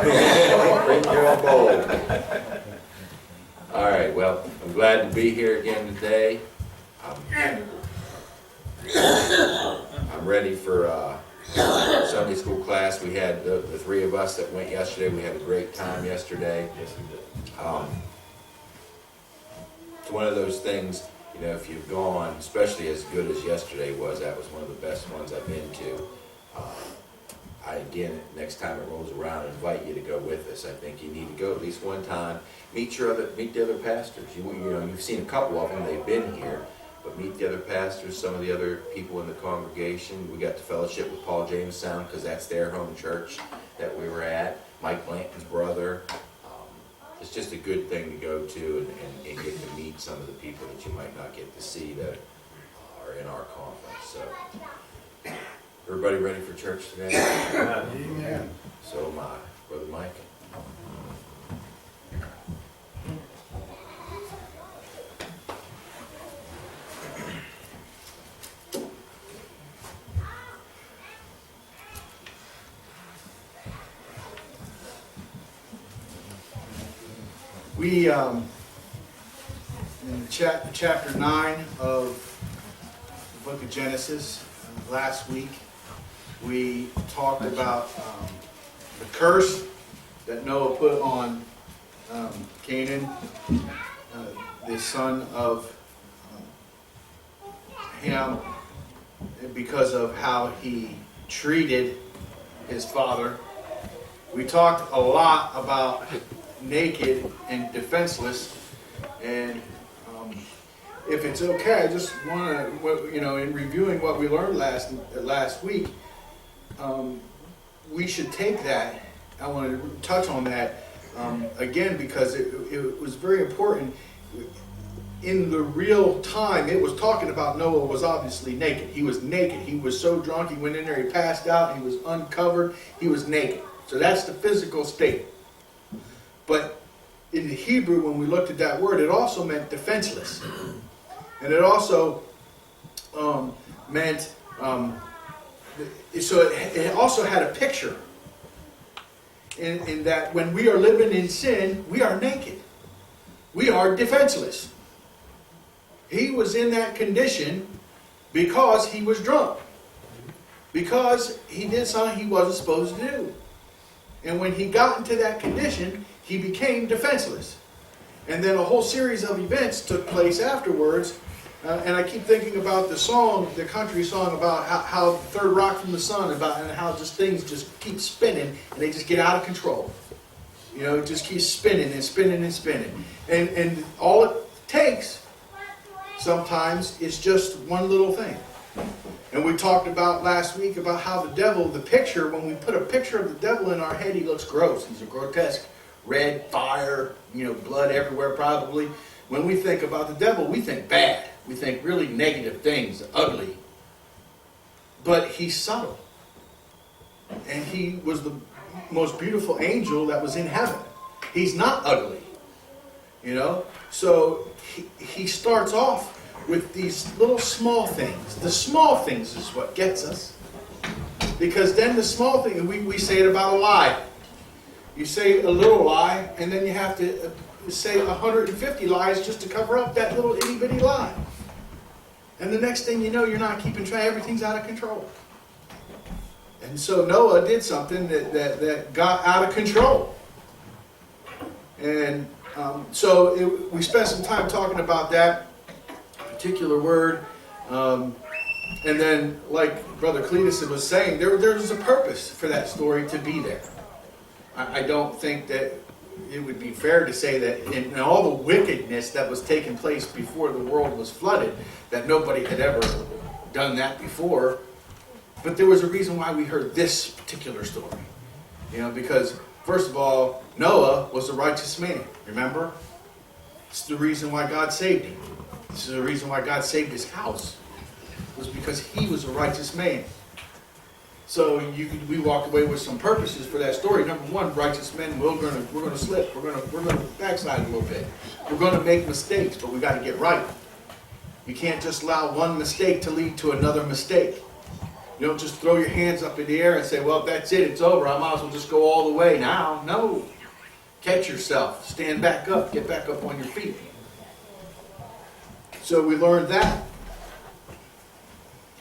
Bring your bowl. All right, well, I'm glad to be here again today. I'm ready for Sunday school class. We had the three of us that went yesterday. We had a great time yesterday. Yes, we did. It's one of those things, you know, if you've gone, especially as good as yesterday was, that was one of the best ones I've been to. Again, next time it rolls around, I invite you to go with us. I think you need to go at least one time. Meet the other pastors. You know, you've seen a couple of them. They've been here, but meet the other pastors, some of the other people in the congregation. We got to fellowship with Paul James Sound because that's their home church that we were at. Mike Blanton's brother. It's just a good thing to go to and get to meet some of the people that you might not get to see that are in our conference. So, everybody ready for church today? Amen. So am I. Brother Mike? We, in chapter 9 of the book of Genesis, last week, we talked about the curse that Noah put on Canaan, the son of Ham, because of how he treated his father. We talked a lot about naked and defenseless, and if it's okay, I just want to, you know, in reviewing what we learned last week, we should take that. I want to touch on that again because it was very important. In the real time, it was talking about Noah was obviously naked. He was naked. He was so drunk, he went in there, he passed out, he was uncovered, he was naked. So that's the physical state. But in the Hebrew, when we looked at that word, it also meant defenseless. And it also meant, so it also had a picture in that when we are living in sin, we are naked. We are defenseless. He was in that condition because he was drunk. Because he did something he wasn't supposed to do. And when he got into that condition, he became defenseless. And then a whole series of events took place afterwards. And I keep thinking about the song, the country song about how Third Rock from the Sun, and how just things just keep spinning and they just get out of control. You know, it just keeps spinning and spinning and spinning. And all it takes sometimes is just one little thing. And we talked about last week about how the devil, the picture, when we put a picture of the devil in our head, he looks gross. He's a grotesque red fire, you know, blood everywhere probably. When we think about the devil, we think bad. We think really negative things, ugly. But he's subtle. And he was the most beautiful angel that was in heaven. He's not ugly, you know. So he starts off with these little small things. The small things is what gets us. Because then the small thing, we say it about a lie. You say a little lie, and then you have to say 150 lies just to cover up that little itty bitty lie. And the next thing you know, you're not keeping track. Everything's out of control. And so Noah did something that got out of control. And we spent some time talking about that particular word. And then, like Brother Cletus was saying, there's a purpose for that story to be there. I don't think that it would be fair to say that in all the wickedness that was taking place before the world was flooded, that nobody had ever done that before. But there was a reason why we heard this particular story. You know, because first of all, Noah was a righteous man. Remember? It's the reason why God saved him. This is the reason why God saved his house. It was because he was a righteous man. So we walk away with some purposes for that story. Number one, righteous men, we're gonna slip. We're gonna backslide a little bit. We're gonna make mistakes, but we got to get right. You can't just allow one mistake to lead to another mistake. You don't just throw your hands up in the air and say, well, that's it, it's over, I might as well just go all the way now. No. Catch yourself, stand back up, get back up on your feet. So we learned that.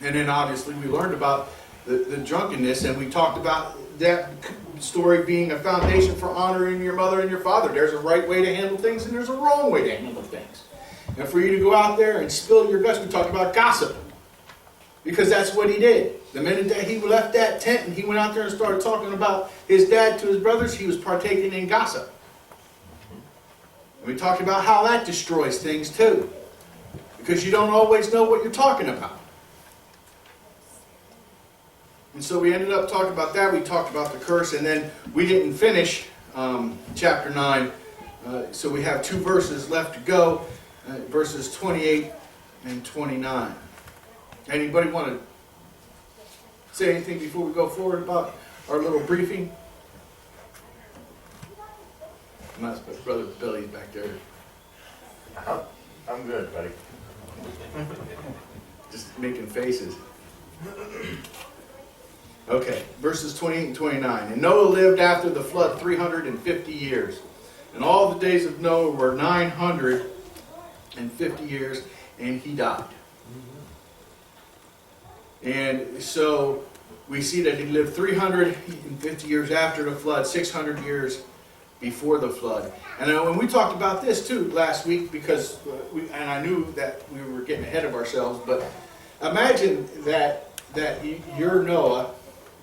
And then obviously we learned about the drunkenness, and we talked about that story being a foundation for honoring your mother and your father. There's a right way to handle things and there's a wrong way to handle things. And for you to go out there and spill your guts, we talked about gossip. Because that's what he did. The minute that he left that tent and he went out there and started talking about his dad to his brothers, he was partaking in gossip. And we talked about how that destroys things too. Because you don't always know what you're talking about. And so we ended up talking about that. We talked about the curse, and then we didn't finish chapter 9. So we have 2 verses left to go, verses 28 and 29. Anybody want to say anything before we go forward about our little briefing? My brother Billy's back there. I'm good, buddy. Just making faces. Okay, verses 28 and 29. And Noah lived after the flood 350 years. And all the days of Noah were 950 years, and he died. And so we see that he lived 350 years after the flood, 600 years before the flood. And when we talked about this too last week, because and I knew that we were getting ahead of ourselves, but imagine that you're Noah,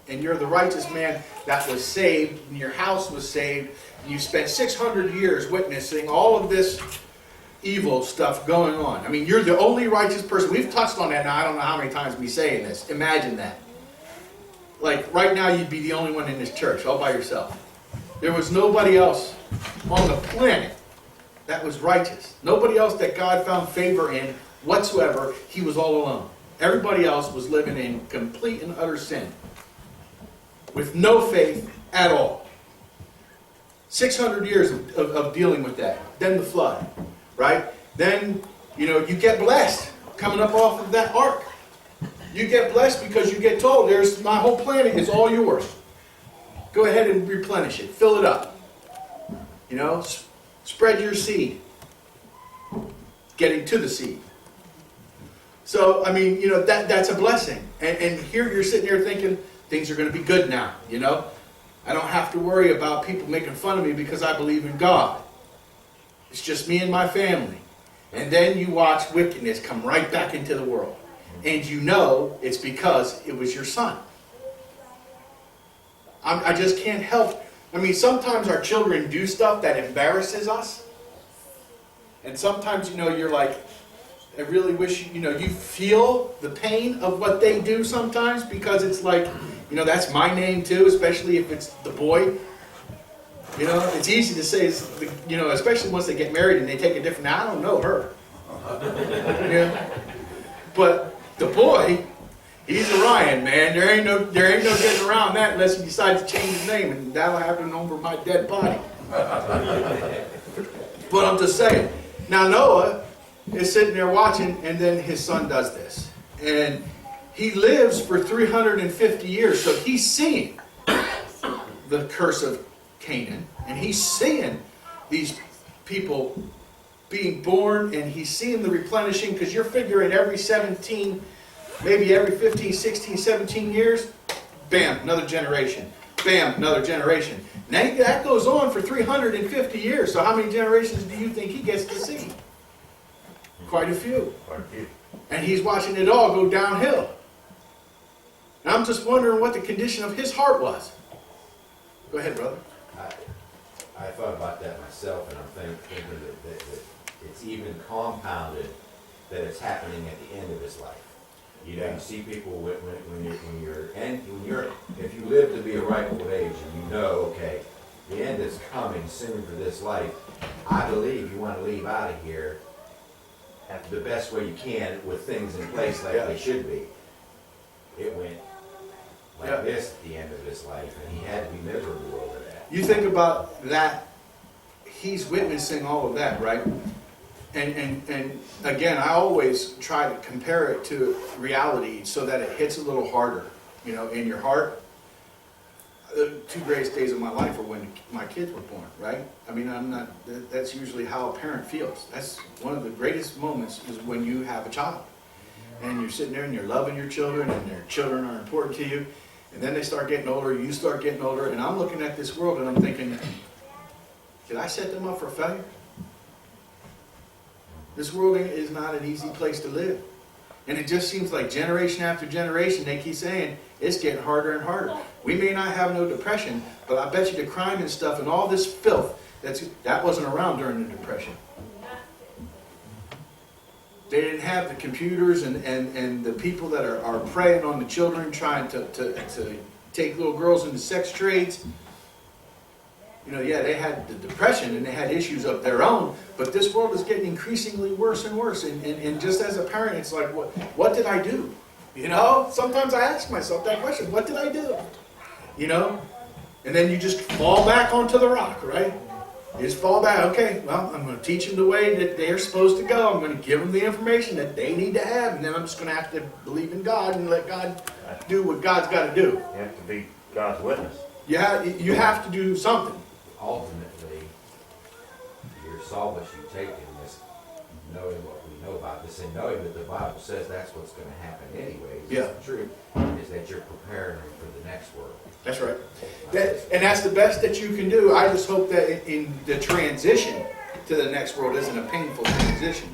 and you're the righteous man that was saved, and your house was saved, and you spent 600 years witnessing all of this evil stuff going on. I mean, you're the only righteous person. We've touched on that now. I don't know how many times we're saying this. Imagine that. Like, right now, you'd be the only one in this church, all by yourself. There was nobody else on the planet that was righteous. Nobody else that God found favor in whatsoever. He was all alone. Everybody else was living in complete and utter sin, with no faith at all. 600 years of dealing with that. Then the flood, right? Then, you get blessed coming up off of that ark. You get blessed because you get told, my whole planet is all yours. Go ahead and replenish it. Fill it up. Spread your seed. Getting to the seed. So, I mean, that's a blessing. And here you're sitting there thinking, things are going to be good now, I don't have to worry about people making fun of me because I believe in God. It's just me and my family. And then you watch wickedness come right back into the world. And it's because it was your son. I just can't help. I mean, sometimes our children do stuff that embarrasses us. And sometimes, you're like, I really wish, you feel the pain of what they do sometimes, because it's like, that's my name too, especially if it's the boy. It's easy to say, especially once they get married and they take a different, I don't know her. But the boy, he's Orion, man. There ain't no getting around that unless he decides to change his name, and that'll happen over my dead body. But I'm just saying. Now Noah is sitting there watching, and then his son does this. And he lives for 350 years, so he's seeing the curse of Canaan, and he's seeing these people being born, and he's seeing the replenishing, because you're figuring every 17, maybe every 15, 16, 17 years, bam, another generation. Bam, another generation. Now that goes on for 350 years, so how many generations do you think he gets to see? Quite a few. And he's watching it all go downhill. And I'm just wondering what the condition of his heart was. Go ahead, brother. I thought about that myself, and I'm thinking that it's even compounded that it's happening at the end of his life. You see people when you're if you live to be a ripe old age, and okay, the end is coming soon for this life. I believe you want to leave out of here the best way you can with things in place like they should be. It went like this at the end of his life, and he had to be miserable over that. You think about that, he's witnessing all of that, right? And again, I always try to compare it to reality so that it hits a little harder. you know, in your heart. The two greatest days of my life were when my kids were born, right? I mean, that's usually how a parent feels. That's one of the greatest moments is when you have a child. And you're sitting there and you're loving your children and their children are important to you. And then they start getting older, you start getting older, and I'm looking at this world and I'm thinking, did I set them up for failure? This world is not an easy place to live. And it just seems like generation after generation, they keep saying, it's getting harder and harder. We may not have no depression, but I bet you the crime and stuff and all this filth, that wasn't around during the Depression. They didn't have the computers and the people that are preying on the children, trying to take little girls into sex trades. You know, yeah, they had the Depression and they had issues of their own, but this world is getting increasingly worse and worse. And just as a parent, it's like, what did I do? You know, sometimes I ask myself that question, what did I do? You know, and then you just fall back onto the rock, right? You just fall back, okay, well, I'm going to teach them the way that they're supposed to go. I'm going to give them the information that they need to have, and then I'm just going to have to believe in God and let God do what God's got to do. You have to be God's witness. You have to do something. Ultimately, your solace you take in this, knowing what we know about this, and knowing that the Bible says that's what's going to happen anyways. Yeah. It's the truth, is that you're preparing them for the next world. That's right. And that's the best that you can do. I just hope that in the transition to the next world isn't a painful transition,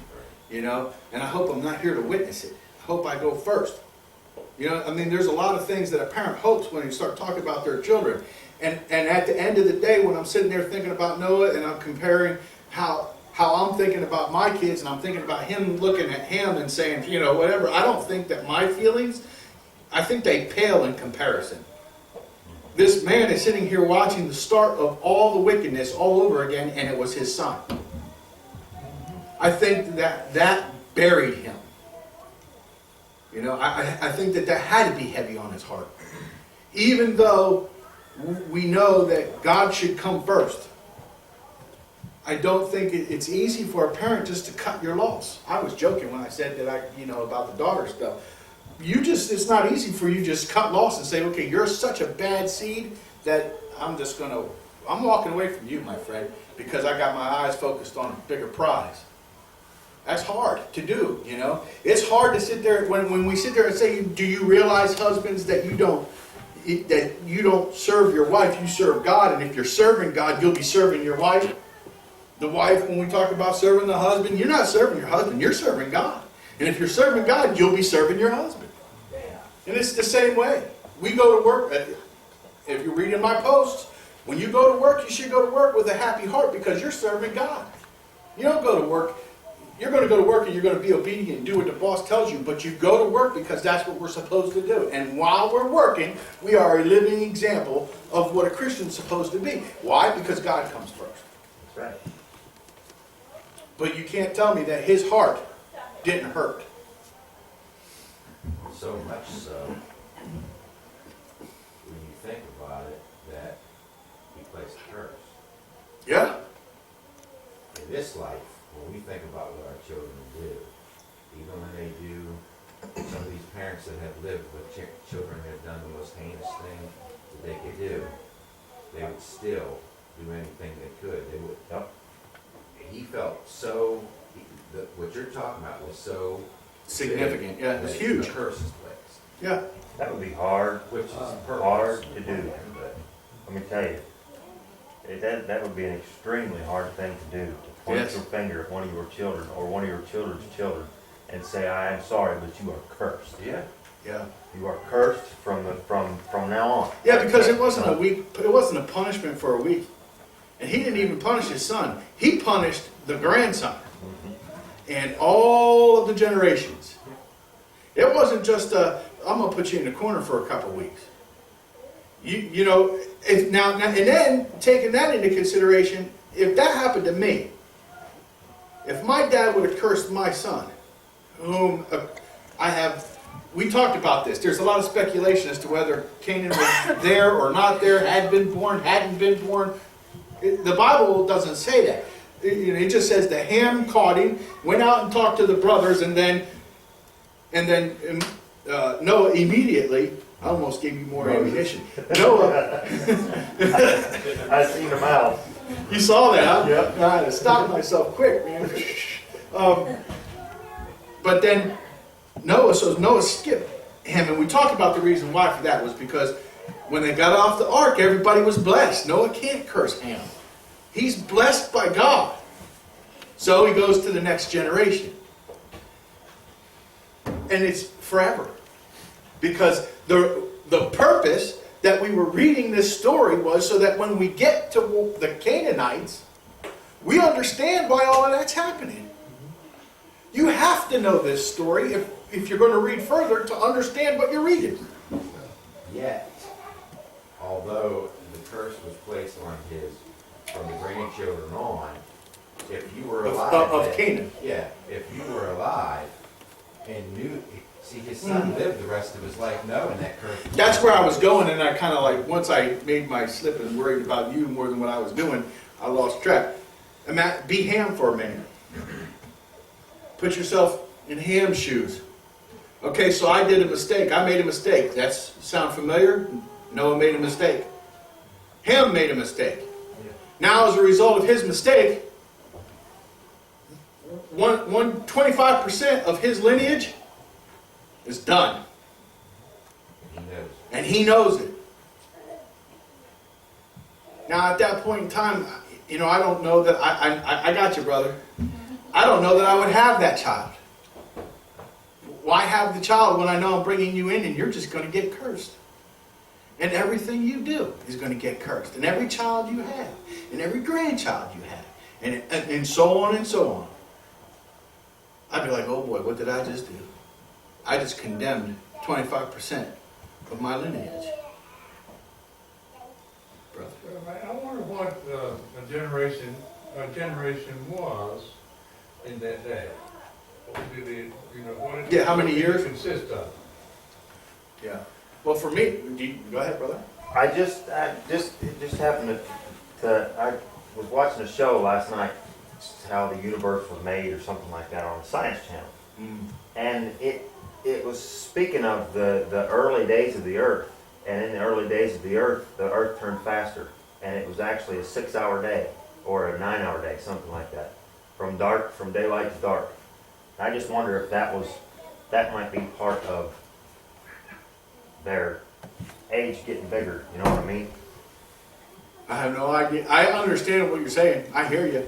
you know. And I hope I'm not here to witness it. I hope I go first. You know, I mean, there's a lot of things that a parent hopes when you start talking about their children. And at the end of the day, when I'm sitting there thinking about Noah and I'm comparing how I'm thinking about my kids and I'm thinking about him looking at him and saying, you know, whatever, I don't think that my feelings, I think they pale in comparison. This man is sitting here watching the start of all the wickedness all over again, and it was his son. I think that buried him. You know, I think that had to be heavy on his heart. Even though we know that God should come first, I don't think it's easy for a parent just to cut your loss. I was joking when I said that about the daughter stuff. It's not easy for you just cut loss and say, okay, you're such a bad seed that I'm walking away from you, my friend, because I got my eyes focused on a bigger prize. That's hard to do, you know. It's hard to sit there, when we sit there and say, do you realize, husbands, that you don't serve your wife, you serve God, and if you're serving God, you'll be serving your wife. The wife, when we talk about serving the husband, you're not serving your husband, you're serving God. And if you're serving God, you'll be serving your husband. And it's the same way. We go to work, if you're reading my posts, when you go to work, you should go to work with a happy heart because you're serving God. You don't go to work, you're going to go to work and you're going to be obedient and do what the boss tells you, but you go to work because that's what we're supposed to do. And while we're working, we are a living example of what a Christian's supposed to be. Why? Because God comes first. That's right. But you can't tell me that his heart didn't hurt. So much so, when you think about it, that he placed a curse. Yeah. In this life, when we think about what our children do, even when they do, some of these parents that have lived with children that have done the most heinous thing that they could do, they would still do anything they could. They would. Yep. He felt so. What you're talking about was so Significant. Yeah, it's that huge. the curse is placed, Yeah. That would be hard, which is purpose. hard to do. But Let me tell you, that would be an extremely hard thing to do. To point Yes. your finger at one of your children or one of your children's children and say, I am sorry, but you are cursed. yeah. Yeah. You are cursed from now on. Yeah, because it wasn't a punishment for a week. And he didn't even punish his son. He punished the grandson. And all of the generations. It wasn't just I'm going to put you in the corner for a couple of weeks. You know, now, and then taking that into consideration, if that happened to me, if my dad would have cursed my son, whom we talked about this. There's a lot of speculation as to whether Canaan was there or not there, had been born, hadn't been born. The Bible doesn't say that. It just says that Ham caught him, went out and talked to the brothers, and then Noah immediately I almost gave you more ammunition. Noah, I seen them out. you saw that, huh? Yep. I had to stop myself quick, man. But then Noah skipped him, and we talked about the reason why for that was because when they got off the ark, everybody was blessed. Noah can't curse Ham. He's blessed by God. So he goes to the next generation. And it's forever. Because the purpose that we were reading this story was so that when we get to the Canaanites, we understand why all of that's happening. You have to know this story if you're going to read further to understand what you're reading. Yet, although the curse was placed on his, from the grandchildren on, if you were alive... Of Canaan. Yeah, if you were alive and knew... See, his son lived the rest of his life knowing that curse. That's where I was going, and I kind of like, once I made my slip and worried about you more than what I was doing, I lost track. Be Ham for a minute. Put yourself in Ham's shoes. Okay, so I did a mistake. I made a mistake. That's sound familiar? Noah made a mistake. Ham made a mistake. Now, as a result of his mistake, 25% of his lineage is done. He knows. And he knows it. Now, at that point in time, you know, I don't know that I got you, brother. I don't know that I would have that child. Why have the child when I know I'm bringing you in and you're just going to get cursed? And everything you do is going to get cursed. And every child you have, and every grandchild you have, and so on and so on. I'd be like, oh boy, what did I just do? I just condemned 25% of my lineage. Brother. I wonder what a generation was in that day. What did it, what did How many years? it consist of? Yeah. Well, for me, go ahead, brother. I just it just happened I was watching a show last night, how the universe was made or something like that on the Science Channel. And it was speaking of the early days of the earth. And in the early days of the earth turned faster. And it was actually a 6-hour day or a 9-hour day, something like that. From daylight to dark. I just wonder if that might be part of their age getting bigger, you know what I mean? I have no idea. I understand what you're saying. I hear you.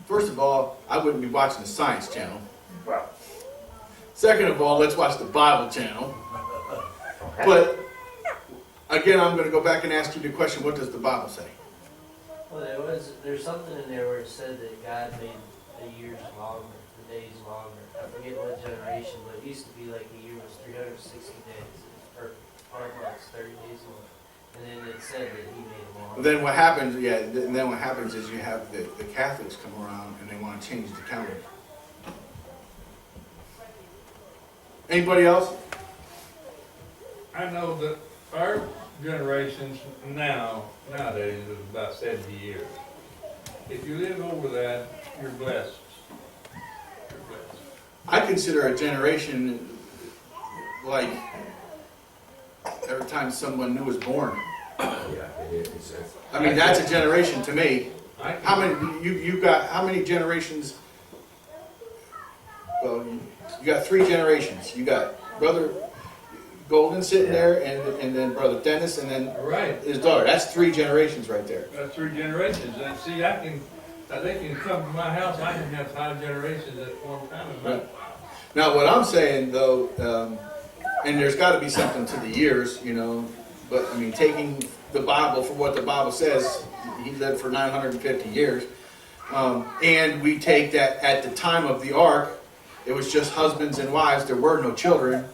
First of all, I wouldn't be watching the Science Channel. Well, Second of all, let's watch the Bible Channel. okay. But again, I'm going to go back and ask you the question, what does the Bible say? Well, there's something in there where it said that God made the years longer, the days longer. I forget what generation, but it used to be like a year was 360 days. Or 12 months, 30 days long. And then it said that he made them longer. Then what happens? And then what happens is you have the Catholics come around and they want to change the calendar. Anybody else? I know that our generations nowadays is about 70 years. If you live over that, you're blessed. You're blessed. I consider a generation like every time someone new is born. Yeah, it is. I mean, that's a generation to me. I can- How many you got? How many generations? Well, you got 3 generations. You got Brother Golden sitting there, and then Brother Dennis, and then Right. his daughter. That's 3 generations right there. That's 3 generations. And see, they can come to my house, I can have 5 generations at one time. Right. Now, what I'm saying though, and there's got to be something to the years, you know. But I mean, taking the Bible for what the Bible says, he lived for 950 years, and we take that at the time of the ark, it was just husbands and wives. There were no children.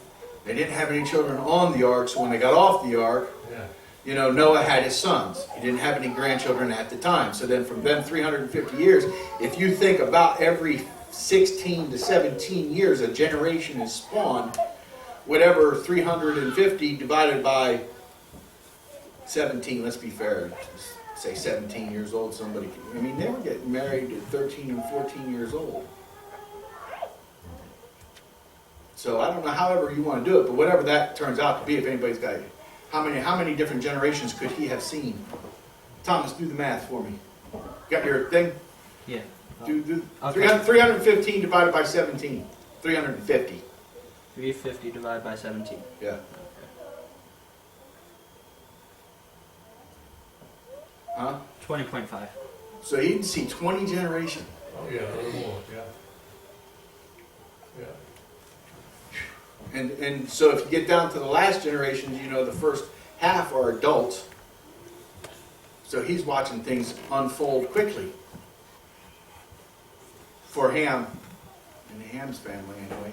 They didn't have any children on the ark. So when they got off the ark, Yeah. you know, Noah had his sons. He didn't have any grandchildren at the time. So then from them 350 years, if you think about every 16 to 17 years, a generation is spawned, whatever 350 divided by 17, let's be fair, say 17 years old, somebody, I mean, they were getting married at 13 and 14 years old. So I don't know however you want to do it, but whatever that turns out to be, if anybody's got it. How many different generations could he have seen? Thomas, do the math for me. Got your thing? Yeah. Do Okay. 315 divided by 17. 350. 350 divided by 17. Yeah. Huh? 20.5. So he'd see 20 generations. Oh, yeah, a little more, yeah. Yeah. And so if you get down to the last generation, you know, the first half are adults. So he's watching things unfold quickly. For Ham, and the Ham's family anyway.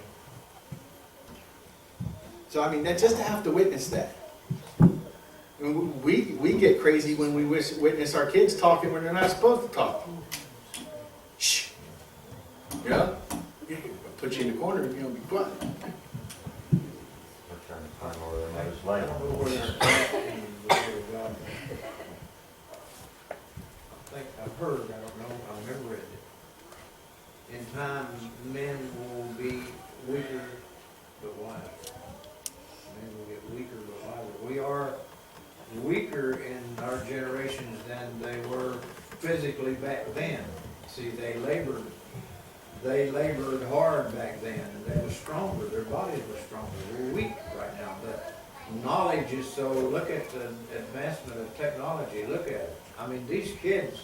So I mean, that just to have to witness that. And we get crazy when we witness our kids talking when they're not supposed to talk. Shh. Yeah? Put you in the corner if you don't be quiet. We're trying to find where the mother's laying. I think I've heard, I don't know, I've never read it. In time, men will be weaker but wiser. Men will get weaker but wiser. We are weaker in our generations than they were physically back then. See, they labored hard back then, and they were stronger, their bodies were stronger. We're weak right now, but knowledge is so, look at the advancement of technology, look at it. I mean, these kids,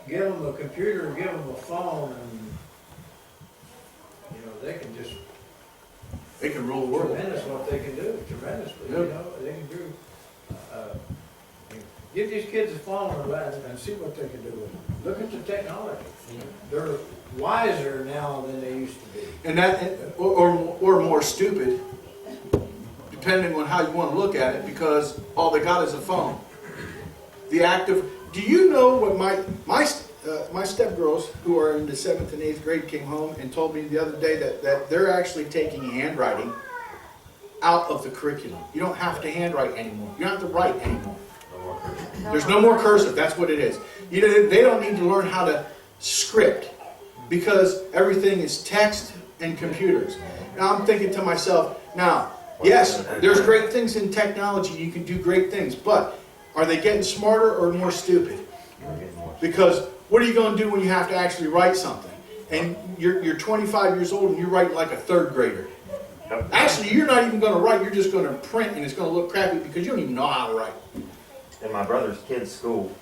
give them a computer, give them a phone, and, you know, they can just, They can rule the world. tremendous what they can do, tremendously, you Yep. know, they can do. Give these kids a phone and see what they can do with it. Look at the technology. They're wiser now than they used to be. And that, or more stupid, depending on how you want to look at it, because all they got is a phone. The act of, do you know what my stepgirls who are in the 7th and 8th grade came home and told me the other day that they're actually taking handwriting out of the curriculum. You don't have to handwrite anymore. You don't have to write anymore. There's no more cursive. That's what it is. You know, they don't need to learn how to script because everything is text and computers. Now I'm thinking to myself, now, yes, there's great things in technology. You can do great things, but are they getting smarter or more stupid? Because what are you going to do when you have to actually write something? And you're 25 years old and you're writing like a 3rd grader. Actually, you're not even going to write. You're just going to print, and it's going to look crappy because you don't even know how to write. In my brother's kids' school,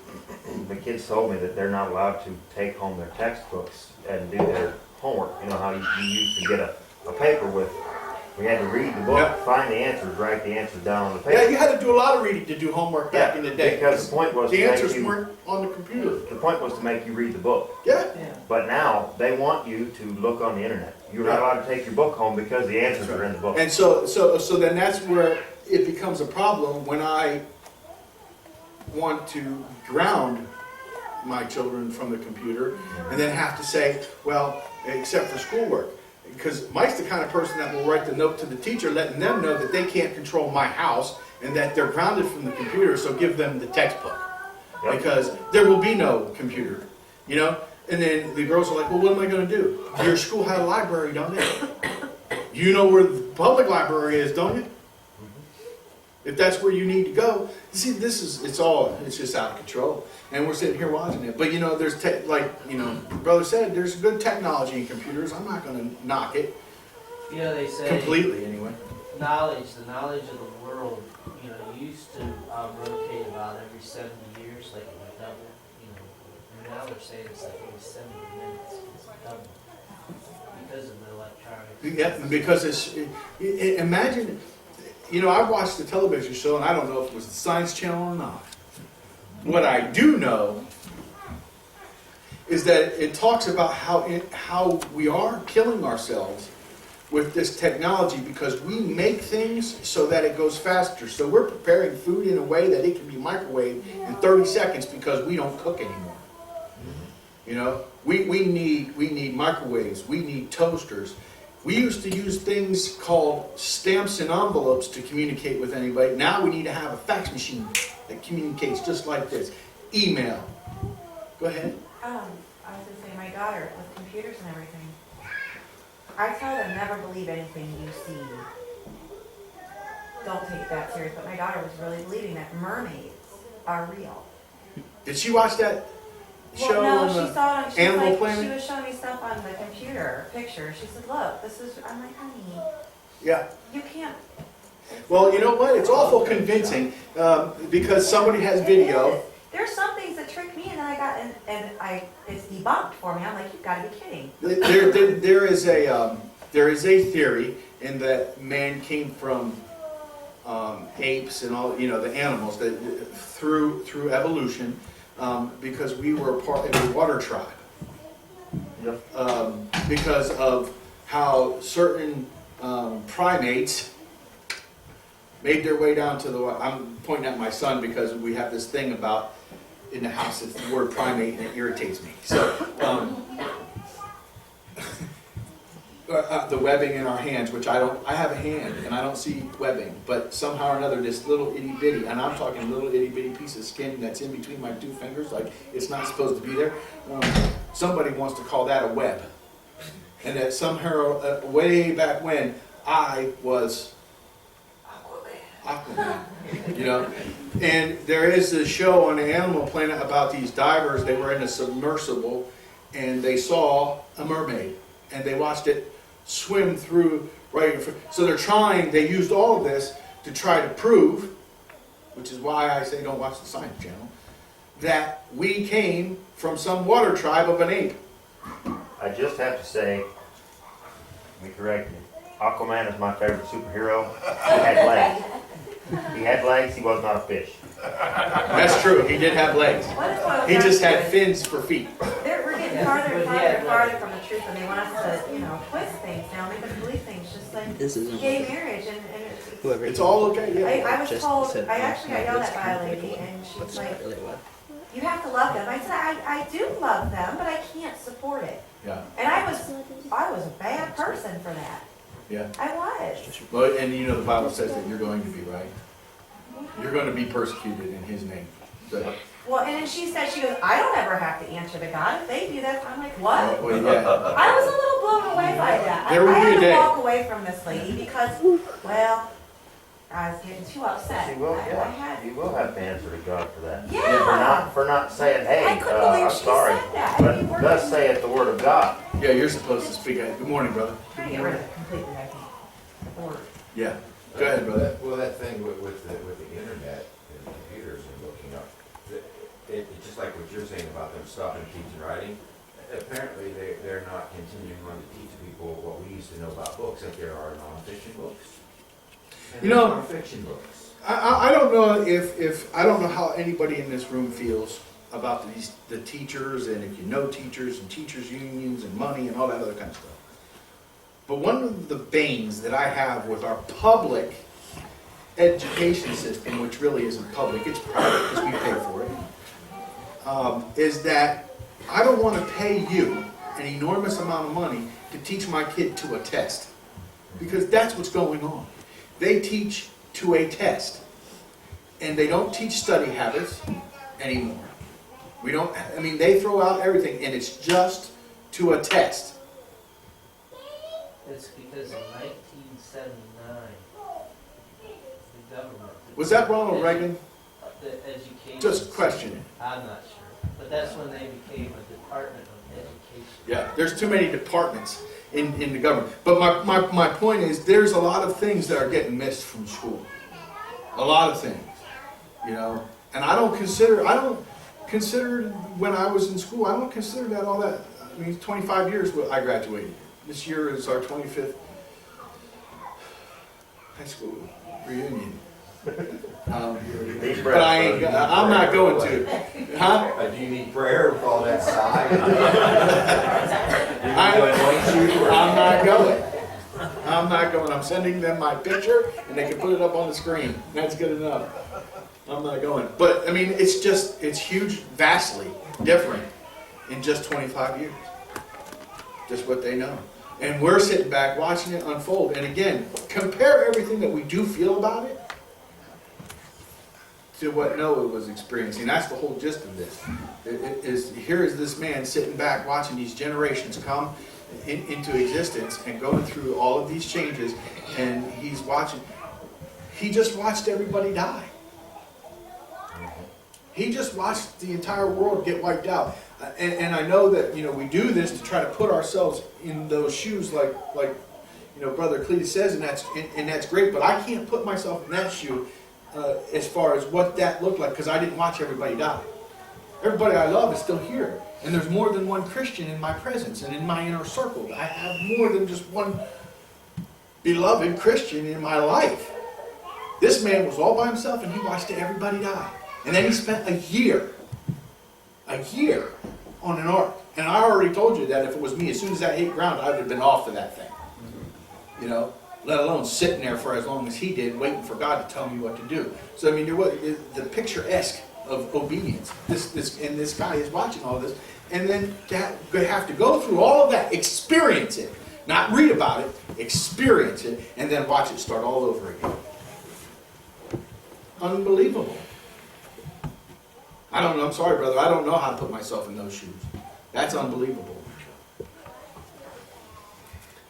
the kids told me that they're not allowed to take home their textbooks and do their homework. You know how you used to get a paper with, we had to read the book, Yep. find the answers, write the answers down on the paper. Yeah, you had to do a lot of reading to do homework back in the day. Because the point was the to make answers you, weren't on the computer. the point was to make you read the book. Yeah. But now they want you to look on the internet. You're not allowed to take your book home because the answers are in the book. And so then that's where it becomes a problem when I want to ground my children from the computer and then have to say, well, except for schoolwork. Because Mike's the kind of person that will write the note to the teacher letting them know that they can't control my house and that they're grounded from the computer, so give them the textbook. Yep. Because there will be no computer, you know? And then the girls are like, well, what am I going to do? Your school had a library, don't it? You know where the public library is, don't you? If that's where you need to go. See, it's just out of control. And we're sitting here watching it. But you know, there's, like, you know, brother said, there's good technology in computers. I'm not going to knock it You know, they say completely anyway. the knowledge of the world, you know, used to rotate about every 70 years, like it would double, you know. And now they're saying it's like every 70 minutes, it's double because of the electronics. Yeah, because imagine, you know, I watched the television show and I don't know if it was the Science Channel or not. What I do know is that it talks about how we are killing ourselves with this technology because we make things so that it goes faster. So we're preparing food in a way that it can be microwaved in 30 seconds because we don't cook anymore. You know, we need microwaves, we need toasters. We used to use things called stamps and envelopes to communicate with anybody. Now we need to have a fax machine that communicates just like this. Email. Go ahead. I was gonna say my daughter with computers and everything. I tell them never believe anything you see. Don't take it that serious. But my daughter was really believing that mermaids are real. Did she watch that show? Well, on no, the she saw it on, she Animal was like, Planet? she was showing me stuff on the computer, pictures. She said, look, this is, I'm like, honey, Yeah. you can't. Well, you know what? It's awful convincing because somebody has video. There's some things that trick me, and then I got, it's debunked for me. I'm like, you've got to be kidding. There is a theory in that man came from apes and all, you know, the animals that through evolution because we were part of a water tribe. Yep. Because of how certain primates made their way down to the. I'm pointing at my son because we have this thing about in the house. It's the word primate and it irritates me. So the webbing in our hands, which I don't. I have a hand and I don't see webbing, but somehow or another, this little itty bitty, and I'm talking little itty bitty piece of skin that's in between my two fingers, like it's not supposed to be there. Somebody wants to call that a web, and that somehow way back when I was Aquaman, you know. And there is a show on the Animal Planet about these divers. They were in a submersible, and they saw a mermaid, and they watched it swim through right in front. So they're trying. They used all of this to try to prove, which is why I say don't watch the Science Channel, that we came from some water tribe of an ape. I just have to say, we correct you. Aquaman is my favorite superhero. He had legs. He had legs, he was not a fish. That's true. He did have legs. What is what He just had fins for feet. We're getting farther and farther and farther from the truth, and they want us to, you know, twist things now, make us believe things, just like This isn't gay marriage, and it's. whoever. It's all okay. Yeah. I was Just told, said, I actually got yelled this at by a kind of lady, like, and she's what's like, that really what? you have to love them. I said, I do love them, but I can't support it. Yeah. And I was a bad person for that. Yeah. I was. Well, and you know the Bible says that you're going to be right. You're going to be persecuted in His name. So, Well, and then she said, she goes, I don't ever have to answer to God. If they do that, I'm like, what? well, yeah. I was a little blown away by that. There will I be a had day. to walk away from this lady because, well, I was getting too upset. You will, I had, you will have to answer to God for that. yeah. For not saying, hey, I couldn't believe I'm she sorry. said that. But I mean, we're thus saith the word of God. Yeah, you're supposed to speak. Good morning, brother. trying to get rid of it completely, I think. The word. Yeah. Go ahead, brother. Well, that thing with the internet and computers and looking up, it's just like what you're saying about them stopping teaching writing. Apparently, they're not continuing on to teach people what we used to know about books, that there are nonfiction books. And You know, nonfiction books. I don't know if I don't know how anybody in this room feels about the teachers, and if you know teachers and teachers unions and money and all that other kind of stuff. But one of the banes that I have with our public education system, which really isn't public, it's private because we pay for it, is that I don't want to pay you an enormous amount of money to teach my kid to a test. Because that's what's going on. They teach to a test. And they don't teach study habits anymore. They throw out everything and it's just to a test. It's because in 1979, the government. Was that Ronald Reagan? The education. Just question it. I'm not sure, but that's when they became a Department of Education. Yeah, there's too many departments in the government. But my point is there's a lot of things that are getting missed from school. A lot of things. You know? And I don't consider when I was in school, I don't consider that all that. I mean, 25 years I graduated. This year is our 25th high school reunion. But I'm not going to. Huh? Do you need prayer with all that sigh? I'm not going. I'm not going. I'm sending them my picture and they can put it up on the screen. That's good enough. I'm not going. But I mean, it's huge, vastly different in just 25 years. Just what they know. And we're sitting back watching it unfold. And again, compare everything that we do feel about it to what Noah was experiencing. That's the whole gist of this. Here is this man sitting back watching these generations come into existence and going through all of these changes, and he's watching. He just watched everybody die. He just watched the entire world get wiped out. And I know that, we do this to try to put ourselves in those shoes, like Brother Cletus says, and that's great. But I can't put myself in that shoe as far as what that looked like, because I didn't watch everybody die. Everybody I love is still here, and there's more than one Christian in my presence and in my inner circle. I have more than just one beloved Christian in my life. This man was all by himself, and he watched everybody die. And then he spent a year on an ark. And I already told you that if it was me, as soon as that hit ground, I would have been off of that thing. Let alone sitting there for as long as he did, waiting for God to tell me what to do. So, there was the picturesque of obedience. This guy is watching all this. And then to have to go through all of that, experience it. Not read about it, experience it, and then watch it start all over again. Unbelievable. I'm sorry, brother, I don't know how to put myself in those shoes. That's unbelievable.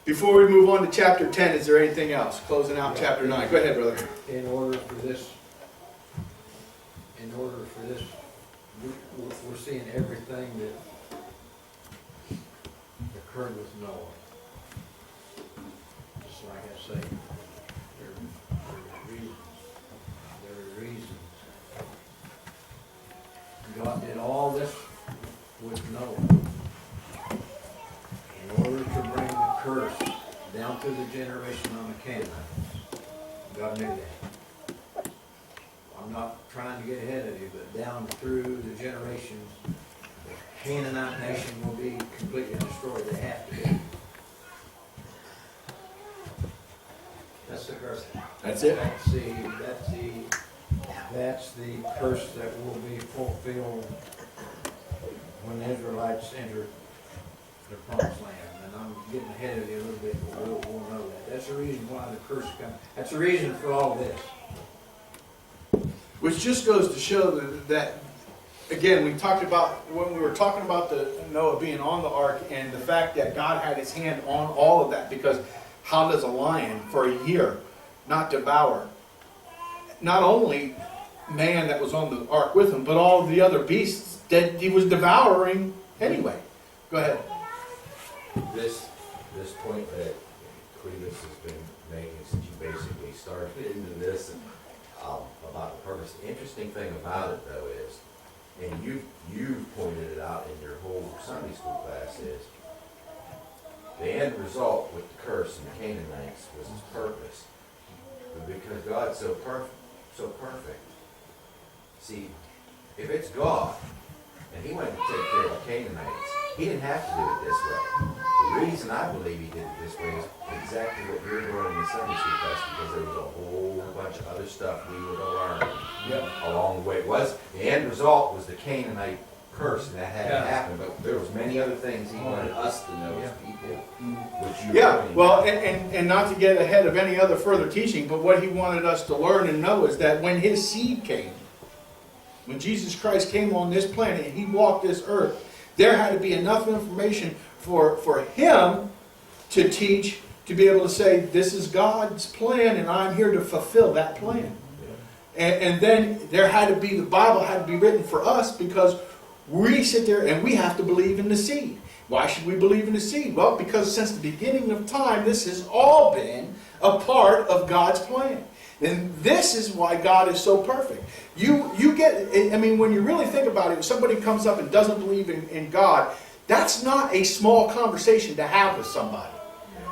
Before we move on to chapter 10, is there anything else? Closing out chapter 9. Go ahead, brother. In order for this, we're seeing everything that occurred with Noah. Just like I say, there are reasons. God did all this with Noah in order to bring the curse down through the generation on the Canaanites. God knew that. I'm not trying to get ahead of you, but down through the generations, the Canaanite nation will be completely destroyed. They have to be. That's the curse. That's it? That's the curse that will be fulfilled when the Israelites enter the promised land. And I'm getting ahead of you a little bit, but we'll know that. That's the reason why the curse comes. That's the reason for all this. Which just goes to show that again, we talked about, when we were talking about the Noah being on the ark and the fact that God had his hand on all of that, because how does a lion for a year not devour not only man that was on the ark with him, but all of the other beasts that he was devouring anyway? Go ahead. This point that Cletus has been making since you basically started into this about the purpose. The interesting thing about it, though, is, and you've pointed it out in your whole Sunday school class, is the end result with the curse and the Canaanites was his purpose. But because God's so perfect. See, if it's God, and he wanted to take care of the Canaanites, he didn't have to do it this way. The reason I believe he did it this way is exactly what you're doing in the Sunday school class, because there was a whole bunch of other stuff we would have learned along the way. The end result was the Canaanite curse, and that had to happen, but there was many other things he wanted us to know as people, which you and not to get ahead of any other further teaching, but what he wanted us to learn and know is that when his seed came, when Jesus Christ came on this planet and he walked this earth, there had to be enough information for him to teach, to be able to say, this is God's plan and I'm here to fulfill that plan. And then there had to be, the Bible had to be written for us, because we sit there and we have to believe in the seed. Why should we believe in the seed? Well, because since the beginning of time, this has all been a part of God's plan. And this is why God is so perfect. You get, I mean, when you really think about it, if somebody comes up and doesn't believe in God, that's not a small conversation to have with somebody.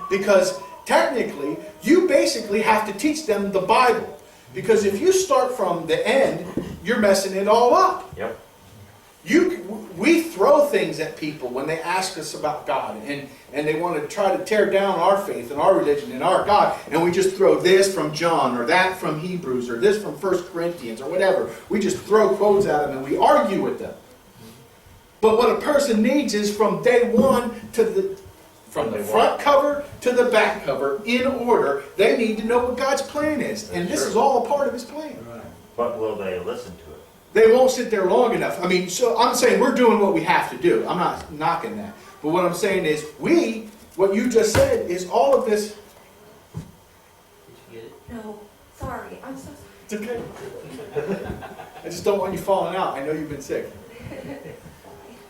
Because technically, you basically have to teach them the Bible. Because if you start from the end, you're messing it all up. Yep. We throw things at people when they ask us about God, and they want to try to tear down our faith and our religion and our God, and we just throw this from John, or that from Hebrews, or this from 1 Corinthians, or whatever. We just throw quotes at them and we argue with them. But what a person needs is from day one from the front cover to the back cover, in order, they need to know what God's plan is. And this is all a part of his plan. But will they listen to it? They won't sit there long enough. I mean, so I'm saying we're doing what we have to do. I'm not knocking that. But what I'm saying is we what you just said is all of this. Did you get it? No, sorry, I'm so sorry. It's okay. I just don't want you falling out. I know you've been sick.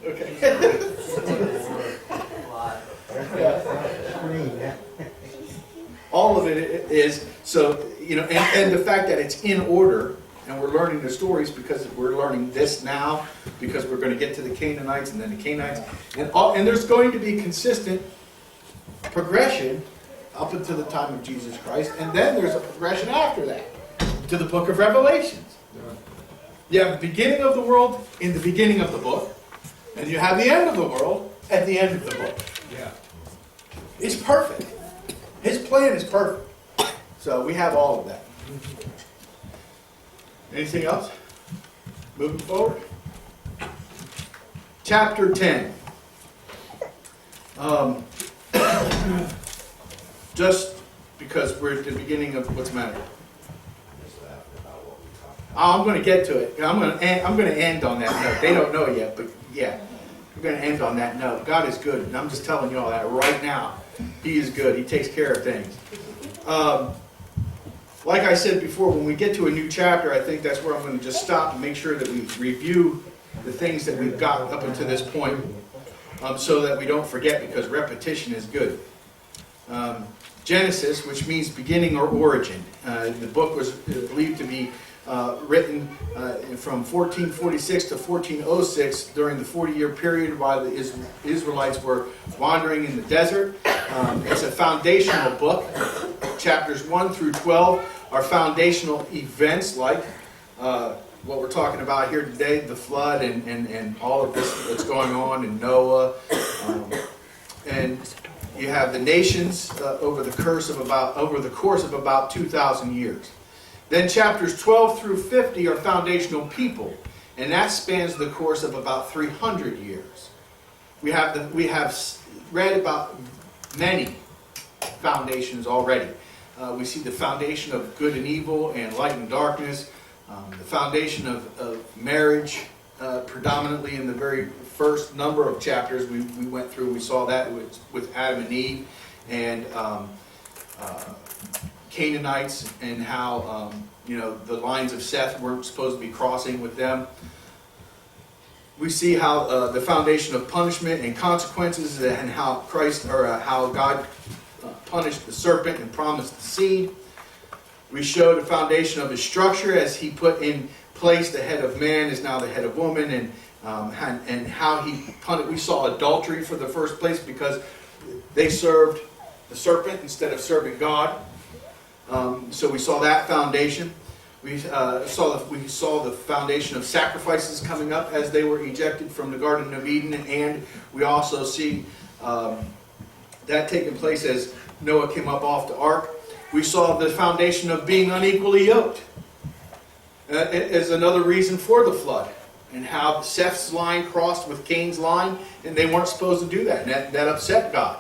Okay. All of it is, so, you know, and the fact that it's in order, and we're learning the stories because we're learning this now, because we're going to get to the Canaanites and then the Canaanites, and there's going to be consistent progression up until the time of Jesus Christ, and then there's a progression after that, to the book of Revelations. You have the beginning of the world in the beginning of the book, and you have the end of the world at the end of the book. Yeah. It's perfect. His plan is perfect. So we have all of that. Anything else? Moving forward. Chapter 10. Just because we're at the beginning of what's the matter. Just laughing about what we talked about. Oh, I'm going to get to it. I'm going to end on that note. They don't know it yet, but yeah. We're going to end on that note. God is good, and I'm just telling you all that right now. He is good. He takes care of things. Like I said before, when we get to a new chapter, I think that's where I'm going to just stop and make sure that we review the things that we've got up until this point, so that we don't forget, because repetition is good. Genesis, which means beginning or origin. The book was believed to be written from 1446 to 1406 during the 40-year period while the Israelites were wandering in the desert. It's a foundational book. Chapters 1 through 12 are foundational events like what we're talking about here today, the flood and all of this that's going on in Noah. And you have the nations over the course of about 2,000 years. Then chapters 12 through 50 are foundational people, and that spans the course of about 300 years. We have read about many foundations already. We see the foundation of good and evil and light and darkness, the foundation of marriage, predominantly in the very first number of chapters we went through. We saw that with Adam and Eve, and Canaanites, and how the lines of Seth weren't supposed to be crossing with them. We see how the foundation of punishment and consequences, and how how God punished the serpent and promised the seed. We showed the foundation of his structure as he put in place the head of man is now the head of woman, and how he punished. We saw adultery for the first place because they served the serpent instead of serving God. So we saw that foundation. We saw the foundation of sacrifices coming up as they were ejected from the Garden of Eden, and we also see that taking place as Noah came up off the ark. We saw the foundation of being unequally yoked as another reason for the flood, and how Seth's line crossed with Cain's line, and they weren't supposed to do that, and that upset God.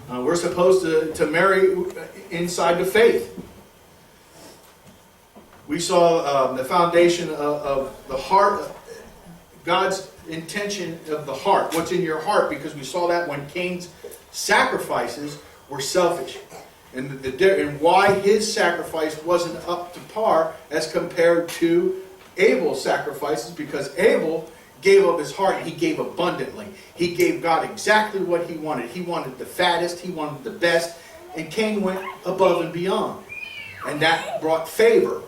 We're supposed to marry inside the faith. We saw the foundation of the heart, God's intention of the heart, what's in your heart, because we saw that when Cain's sacrifices were selfish, and why his sacrifice wasn't up to par as compared to Abel's sacrifices, because Abel gave of his heart, he gave abundantly. He gave God exactly what he wanted. He wanted the fattest, he wanted the best, and Cain went above and beyond. And that brought favor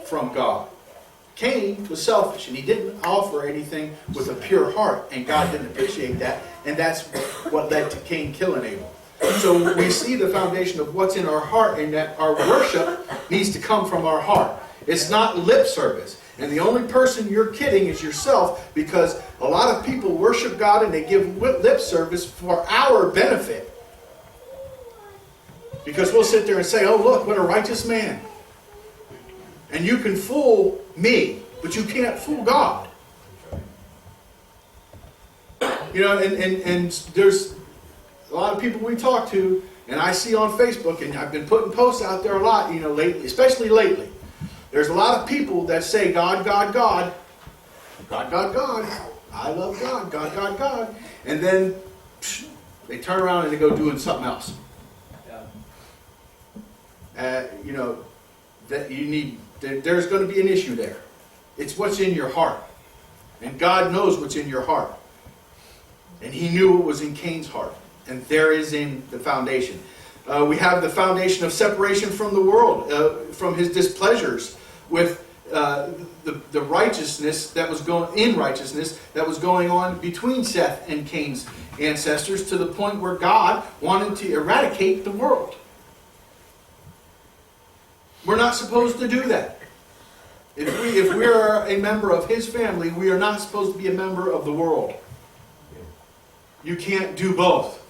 from God. Cain was selfish, and he didn't offer anything with a pure heart, and God didn't appreciate that, and that's what led to Cain killing Abel. So we see the foundation of what's in our heart, and that our worship needs to come from our heart. It's not lip service. And the only person you're kidding is yourself, because a lot of people worship God and they give lip service for our benefit. Because we'll sit there and say, oh look, what a righteous man. And you can fool me, but you can't fool God. And there's a lot of people we talk to, and I see on Facebook, and I've been putting posts out there a lot, lately, especially lately. There's a lot of people that say God, God, God. God, God, God. I love God. God, God, God. And then They turn around and they go doing something else. Yeah. You know, that you need, there's going to be an issue there. It's what's in your heart. And God knows what's in your heart. And he knew what was in Cain's heart. And there is in the foundation. We have the foundation of separation from the world, from his displeasures with the righteousness that was going on between Seth and Cain's ancestors, to the point where God wanted to eradicate the world. We're not supposed to do that. If we are a member of his family, we are not supposed to be a member of the world. You can't do both.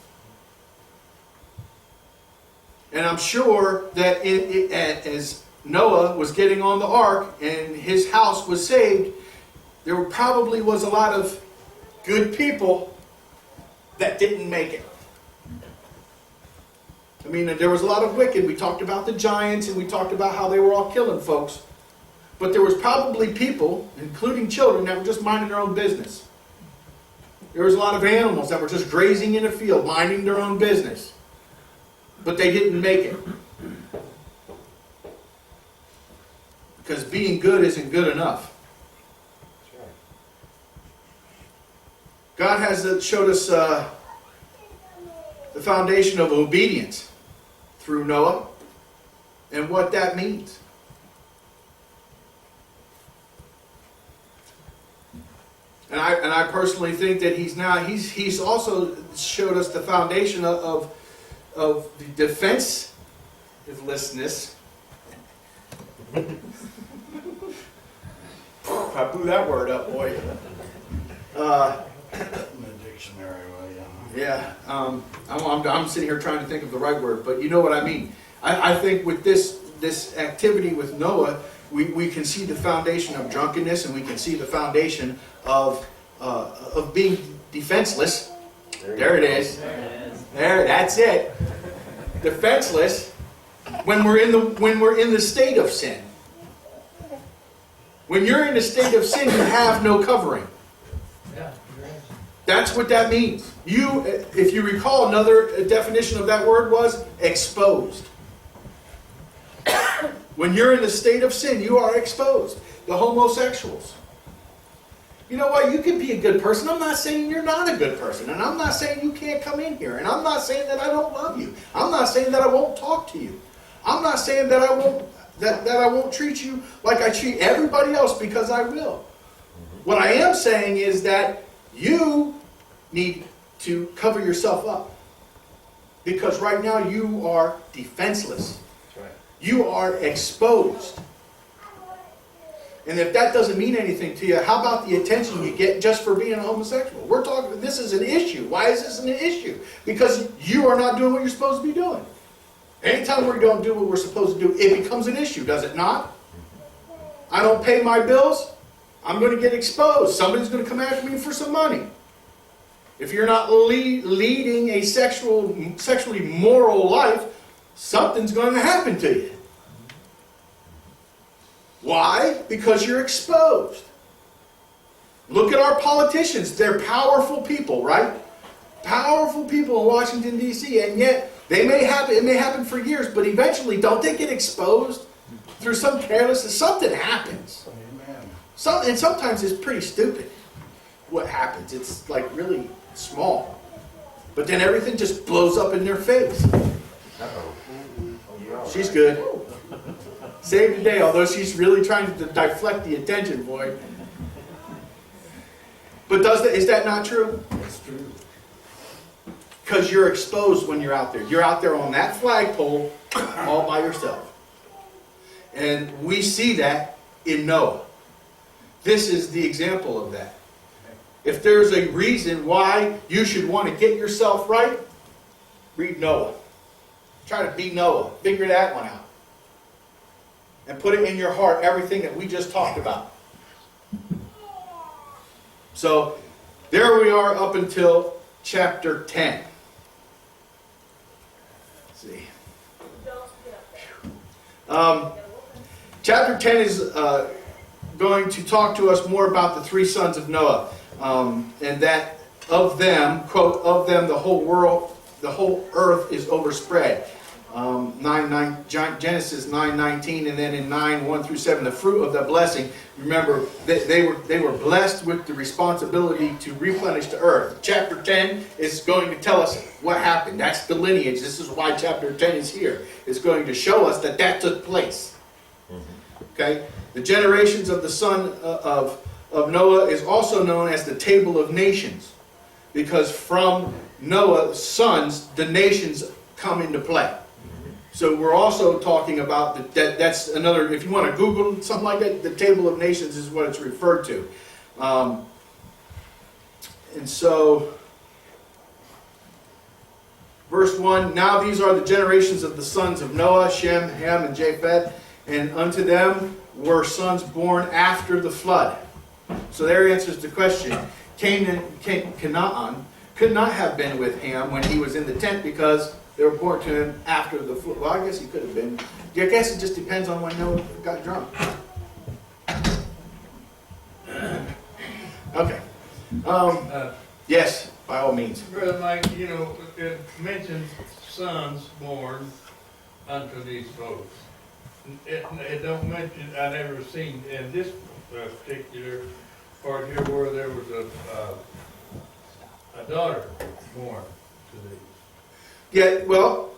And I'm sure that as Noah was getting on the ark and his house was saved, there probably was a lot of good people that didn't make it. I mean, there was a lot of wicked. We talked about the giants and we talked about how they were all killing folks. But there was probably people, including children, that were just minding their own business. There was a lot of animals that were just grazing in a field, minding their own business. But they didn't make it. Because being good isn't good enough. God has showed us the foundation of obedience through Noah and what that means. And I personally think that he's also showed us the foundation of the defenselessness. I blew that word up, boy. In the dictionary, well, yeah. Yeah, I'm sitting here trying to think of the right word, but you know what I mean. I think with this activity with Noah, we can see the foundation of drunkenness, and we can see the foundation of being defenseless. There it is. There, that's it. Defenseless when we're in the state of sin. When you're in the state of sin, you have no covering. That's what that means. If you recall, another definition of that word was exposed. When you're in the state of sin, you are exposed. The homosexuals. You know what? You can be a good person. I'm not saying you're not a good person. And I'm not saying you can't come in here. And I'm not saying that I don't love you. I'm not saying that I won't talk to you. I'm not saying that I won't treat you like I treat everybody else, because I will. What I am saying is that you need to cover yourself up. Because right now you are defenseless. You are exposed. And if that doesn't mean anything to you, how about the attention you get just for being a homosexual? We're talking, this is an issue. Why is this an issue? Because you are not doing what you're supposed to be doing. Anytime we don't do what we're supposed to do, it becomes an issue, does it not? I don't pay my bills, I'm going to get exposed. Somebody's going to come after me for some money. If you're not leading a sexually moral life, something's going to happen to you. Why? Because you're exposed. Look at our politicians. They're powerful people, right? Powerful people in Washington, D.C., and yet it may happen for years, but eventually, don't they get exposed through some carelessness? Something happens. Amen. And sometimes it's pretty stupid what happens. It's like really small. But then everything just blows up in their face. She's good. Saved the day, although she's really trying to deflect the attention, boy. But is that not true? That's true. Because you're exposed when you're out there. You're out there on that flagpole all by yourself. And we see that in Noah. This is the example of that. If there's a reason why you should want to get yourself right, read Noah. Try to be Noah. Figure that one out. And put it in your heart, everything that we just talked about. So, there we are up until chapter 10. Let's see. Chapter 10 is going to talk to us more about the three sons of Noah. And that of them, quote, of them the whole world, the whole earth is overspread. Genesis 9:19, and then in 9:1-7, the fruit of the blessing. Remember, they were blessed with the responsibility to replenish the earth. Chapter 10 is going to tell us what happened. That's the lineage. This is why chapter 10 is here. It's going to show us that that took place. Okay? The generations of the son of Noah is also known as the table of nations, because from Noah's sons, the nations come into play. So we're also talking about that's another, if you want to Google something like that, the table of nations is what it's referred to. And so, verse 1, now these are the generations of the sons of Noah, Shem, Ham, and Japheth, and unto them were sons born after the flood. So there answers the question. Canaan could not have been with Ham when he was in the tent, because they were born to him after the flood. Well, I guess he could have been. I guess it just depends on when Noah got drunk. Okay. Yes, by all means. Brother Mike, you know, it mentions sons born unto these folks. It don't mention, I never seen in this particular part here where there was a daughter born to these. Yeah, well,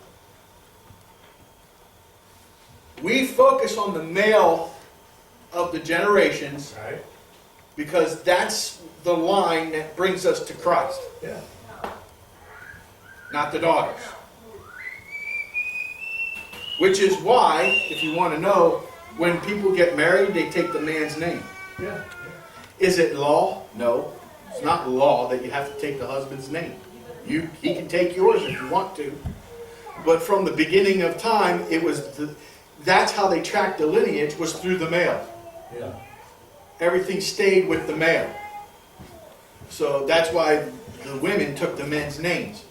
we focus on the male of the generations Right? because that's the line that brings us to Christ, Yeah. not the daughters. Which is why, if you want to know, when people get married, they take the man's name. Yeah. Is it law? No. It's not law that you have to take the husband's name. He can take yours if you want to. But from the beginning of time, that's how they tracked the lineage, was through the male. Yeah. Everything stayed with the male. So that's why the women took the men's names.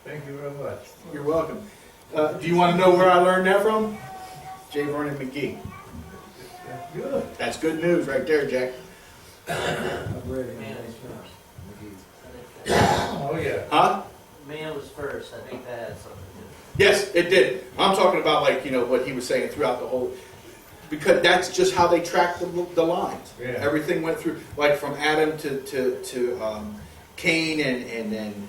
Thank you very much. You're welcome. Do you want to know where I learned that from? J. Vernon McGee. That's good. That's good news right there, Jack. I've read it. Man was Oh, yeah. Huh? Man was first. I think that had something to do. Yes, it did. I'm talking about, like, you know, what he was saying throughout the whole, because that's just how they tracked the lines. Yeah. Everything went through, like from Adam to Cain and then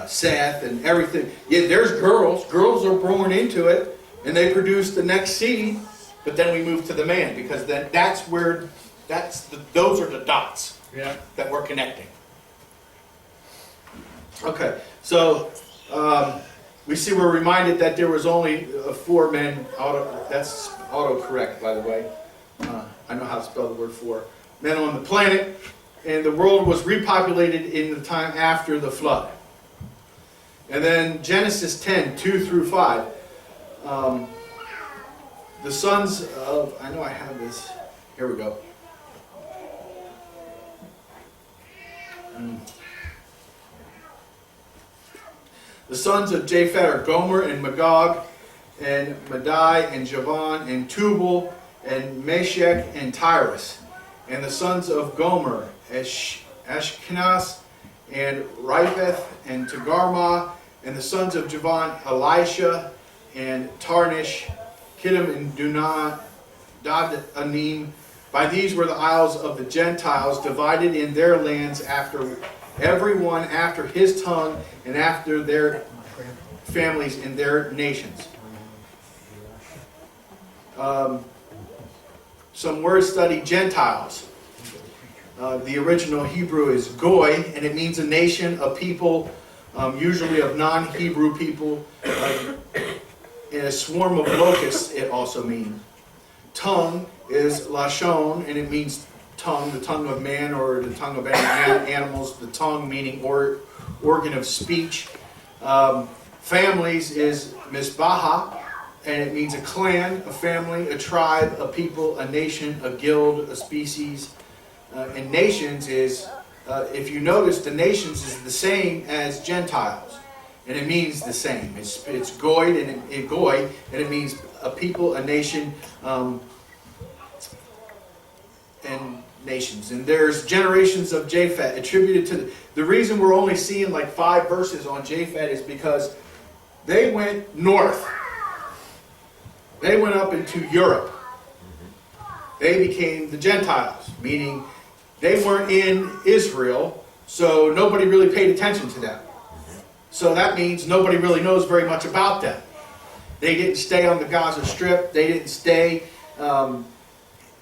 Seth and everything. Yeah, there's girls. Girls are born into it, and they produce the next seed. But then we move to the man, because then those are the dots Yeah. that we're connecting. Okay, so we see we're reminded that there was only 4 men. That's autocorrect, by the way. I know how to spell the word 4. Men on the planet, and the world was repopulated in the time after the flood. And then Genesis 10:2-5. The sons of, I know I have this. Here we go. The sons of Japheth are Gomer and Magog, and Madai and Javan and Tubal and Meshech and Tyrus. And the sons of Gomer, Ashkenaz and Riphath and Togarmah. And the sons of Javan, Elisha and Tarnish, Kittim and Dunah, Dadanim. By these were the isles of the Gentiles, divided in their lands after everyone after his tongue and after their families in their nations. Some word study: Gentiles. The original Hebrew is goy, and it means a nation, a people, usually of non-Hebrew people. In a swarm of locusts, it also means. Tongue is lashon, and it means tongue, the tongue of man or the tongue of animals, the tongue meaning organ of speech. Families is misbaha, and it means a clan, a family, a tribe, a people, a nation, a guild, a species. And nations is, if you notice, the nations is the same as Gentiles. And it means the same. It's goy, and it means a people, a nation. And nations, and there's generations of Japhet attributed to the reason we're only seeing like 5 verses on Japhet is because they went north. They went up into Europe. They became the Gentiles, meaning they weren't in Israel, so nobody really paid attention to them. So that means nobody really knows very much about them. They didn't stay on the Gaza Strip. They didn't stay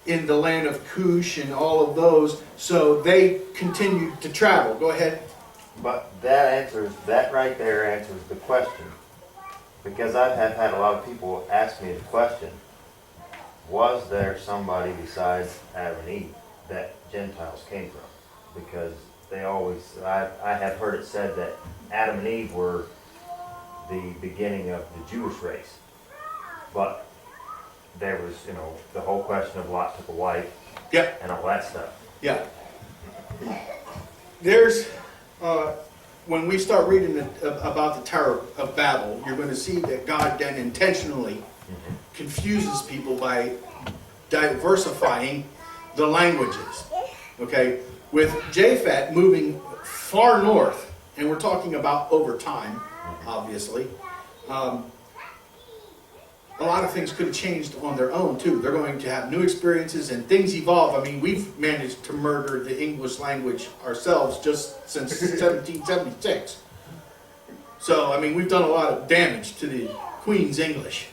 in the land of Cush and all of those. So they continued to travel. Go ahead. But that right there answers the question. Because I have had a lot of people ask me the question, was there somebody besides Adam and Eve that Gentiles came from? Because they always, I have heard it said that Adam and Eve were the beginning of the Jewish race. But there was, the whole question of Lot took a wife. Yeah. And all that stuff. Yeah. There's, when we start reading about the Tower of Babel, you're going to see that God then intentionally confuses people by diversifying the languages. Okay? With Japhet moving far north, and we're talking about over time, obviously, a lot of things could have changed on their own too. They're going to have new experiences and things evolve. I mean, we've managed to murder the English language ourselves just since 1776. So, I mean, we've done a lot of damage to the Queen's English.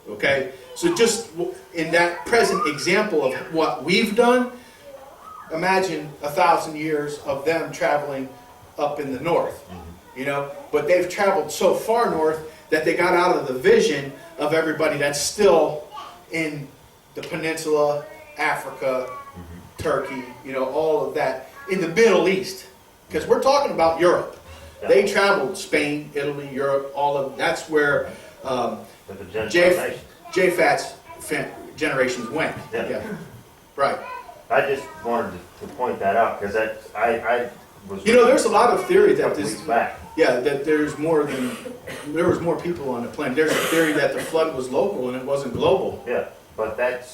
Okay? So just in that present example of what we've done, imagine 1,000 years of them traveling up in the north. But they've traveled so far north that they got out of the vision of everybody that's still in the peninsula, Africa, Turkey, all of that, in the Middle East. Because we're talking about Europe. Yeah. They traveled Spain, Italy, Europe, all of that's where Japhet's generations went. Yeah. Right. I just wanted to point that out because I was. There's a lot of theory that weeks this. back. Yeah, that there was more people on the planet. There's a theory that the flood was local and it wasn't global. Yeah, but that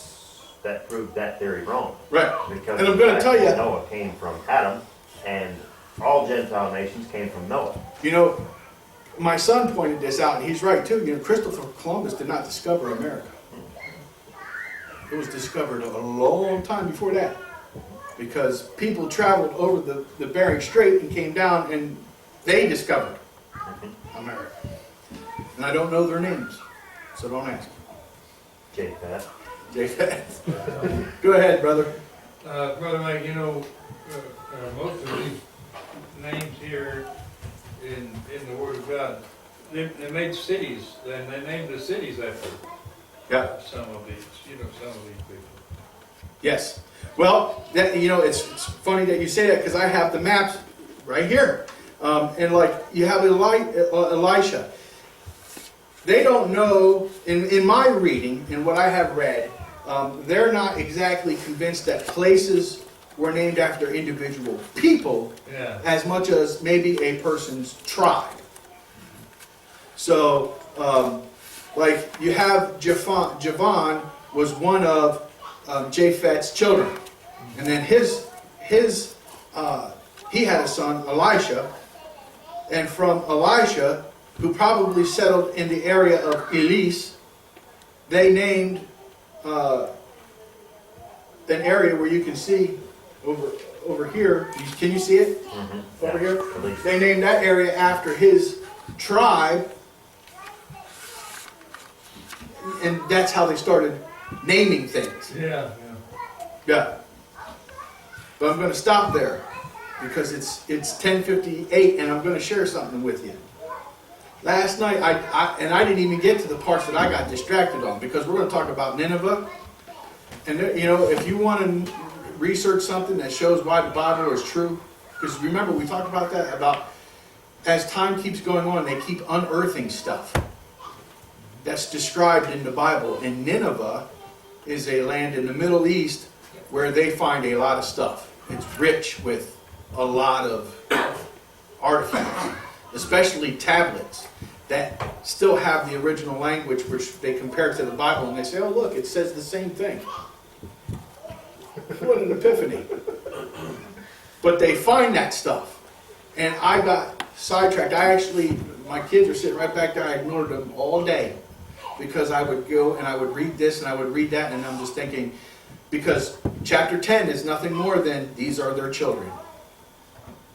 proved that theory wrong. Right. Because And I'm going to tell you, Noah came from Adam, and all Gentile nations came from Noah. my son pointed this out, and he's right too. Christopher Columbus did not discover America. It was discovered a long time before that, because people traveled over the Bering Strait and came down and they discovered America. And I don't know their names, so don't ask. Japhet. Go ahead, brother. Brother Mike, most of these names here in the Word of God, they made cities, and they named the cities after some of these people. Yes. Well, it's funny that you say that because I have the maps right here. And like you have Elisha. They don't know, in my reading, and what I have read, they're not exactly convinced that places were named after individual people as much as maybe a person's tribe. So, like you have Javan was one of Japhet's children. And then he had a son, Elisha. And from Elisha, who probably settled in the area of Elis, they named an area where you can see over here. Can you see it? Mm-hmm. Over here? Elis. They named that area after his tribe. And that's how they started naming things. Yeah. Yeah. But I'm going to stop there because it's 10:58 and I'm going to share something with you. Last night, I didn't even get to the parts that I got distracted on because we're going to talk about Nineveh. And if you want to research something that shows why the Bible is true, because remember we talked about that, about as time keeps going on, they keep unearthing stuff that's described in the Bible. And Nineveh is a land in the Middle East where they find a lot of stuff. It's rich with a lot of artifacts, especially tablets that still have the original language, which they compare to the Bible, and they say, oh look, it says the same thing. What an epiphany. But they find that stuff. And I got sidetracked. My kids are sitting right back there. I ignored them all day because I would go and I would read this and I would read that, and I'm just thinking, because chapter 10 is nothing more than these are their children.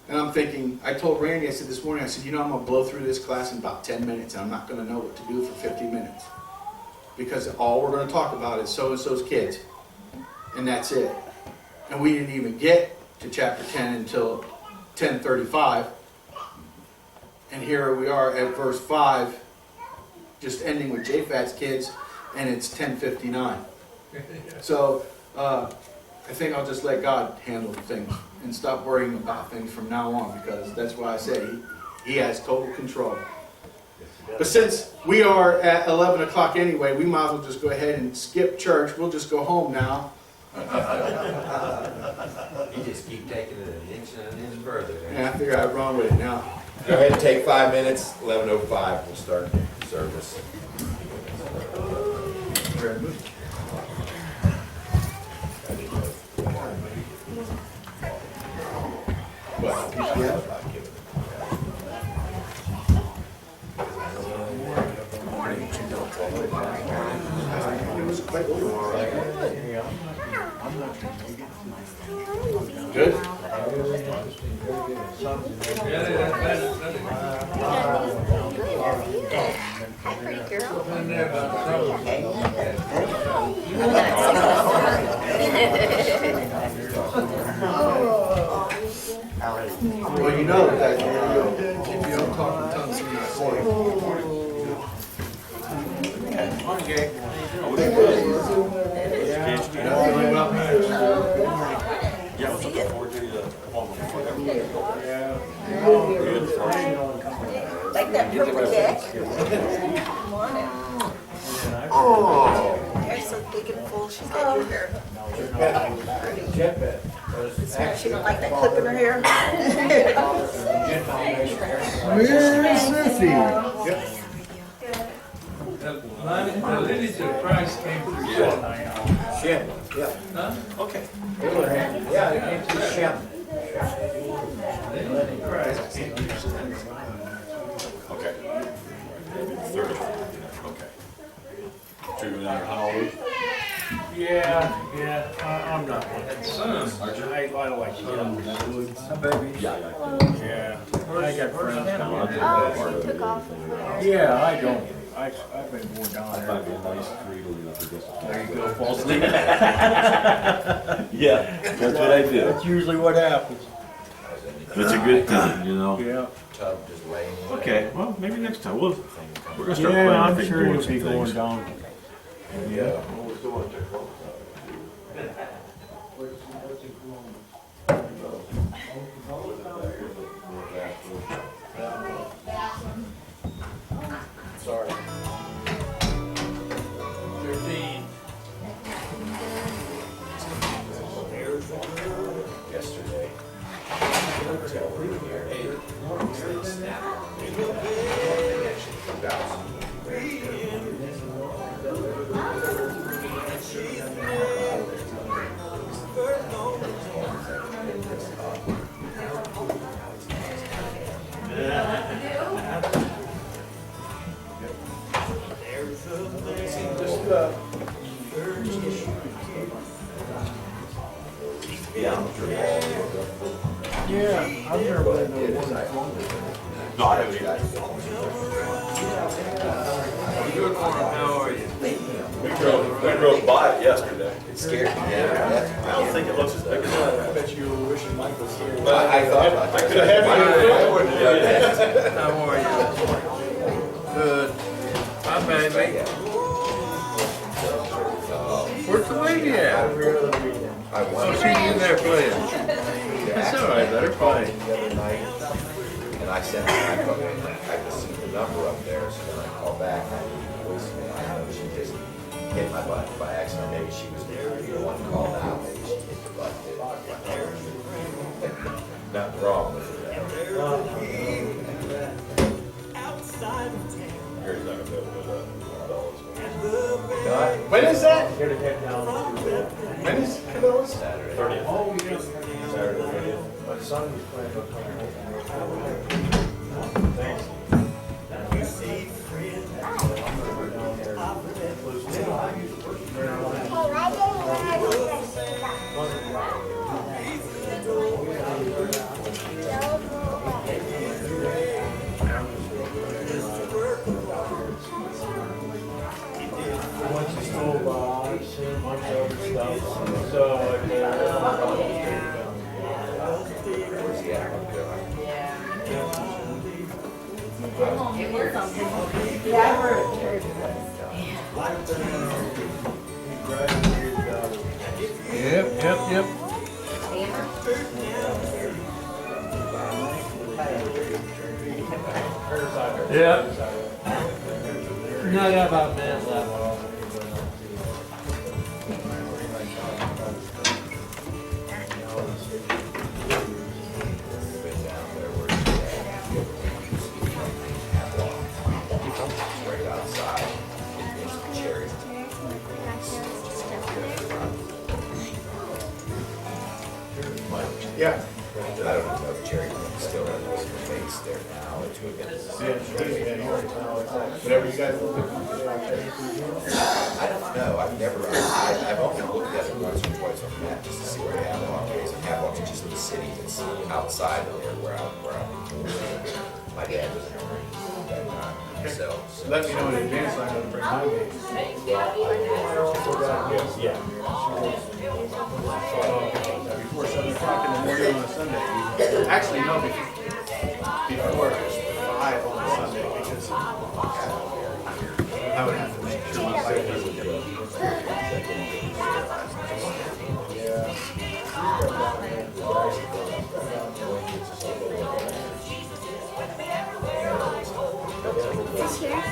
And I'm thinking, I told Randy, I said this morning, I said, I'm going to blow through this class in about 10 minutes, and I'm not going to know what to do for 50 minutes. Because all we're going to talk about is so-and-so's kids. And that's it. And we didn't even get to chapter 10 until 10:35. And here we are at verse 5, just ending with Japhat's kids, and it's 10:59. So I think I'll just let God handle things and stop worrying about things from now on, because that's why I say he has total control. But since we are at 11 o'clock anyway, we might as well just go ahead and skip church. We'll just go home now. You just keep taking it an inch and an inch further. Yeah, I figure I'd run with it now. Go ahead and take 5 minutes, 11:05, we'll start service. Good? Well, you know that if you don't talk in tongues, you're not saved. Like that purple cat? Come on in. Oh. Hair's so thick and full, she's got your hair. Pretty. She don't like that clip in her hair? Where's Sissy? The lineage of Christ came through Shem. Shem, yeah. Huh? Okay. Abraham. Yeah, it came to Shem. The lineage of Christ came through Shem. Okay. 30. Okay. So you're not how old? Yeah, I'm not. Son. I like A baby. Yeah. Yeah, I got friends coming. Oh, she took off. Yeah, I don't. I've been going down I there. thought it was nice for you to There you go, fall asleep. Yeah, that's what I do. That's usually what happens. That's a good thing, you know. Yeah. Tub just laying. Okay, well, maybe next time. We're gonna start Yeah, planning, I I'm think, sure doing you'll some be going things. down. Yeah. Sorry. 13. Yesterday. Hotel room here. Hey, snap. Actually, come down. Yeah, I've never been to one that's longer. No, I haven't either. How are you? We drove by it yesterday. It scared me. Yeah. I don't think it looks as big as that. I bet you were wishing Mike was here. I thought about that. I could have had you. How are you? Good. Hi, baby. Where's the lady at? I Oh, wanted she's in there playing. That's all right, let her play. the other night, and I sent her, I just see the number up there, so then I called back, and I leave a voicemail. I know she just hit my button by accident, maybe she was the one called out, maybe she hit the button. Nothing wrong with it. Gary's not gonna be able to do that. Not When is that? Get a head down to When is Cabela's? Saturday. Oh, yeah. Saturday, 30th. My son was planning on coming home. Thanks. Once you stole by, seen a bunch of other stuff, so Where's he at? It was something. Yeah, I heard it. Yep. Yeah. No, I got about a minute left. Been down there where he's at. Right outside. There's some cherries. Yeah. I don't know if Cherry still has a base there now. It's Whatever you guys look I don't know, I've only looked at it once or twice on the map just to see where Havelock is. And Havelock is just the city that's outside of there where my dad was in the Marines at that time, so. Let me know in advance so I know to bring my game. Yeah. Before 7 o'clock in the morning on a Sunday. Actually, no, before 5 on a Sunday because I would have to make sure my bike doesn't get This here?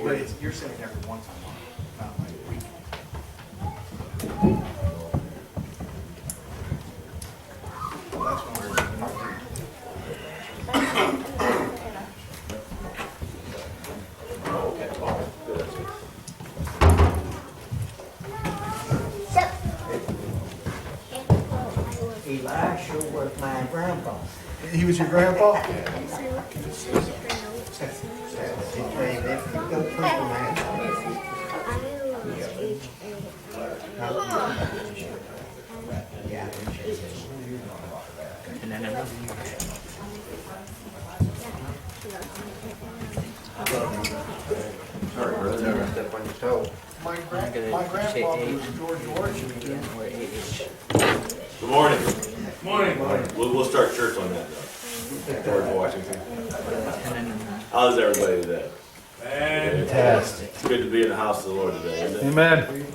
But you're saying every one time, not like a week. That's when we're. Elisha was my grandpa. He was your grandpa? And then Sorry, brother, never step on your toe. My I'm gonna say grandfather eight. was George again, or 8H. Good morning. Morning. We'll start church on that note. George Washington. And then How's everybody today? Fantastic. It's good to be in the house of the Lord today, isn't it? Amen.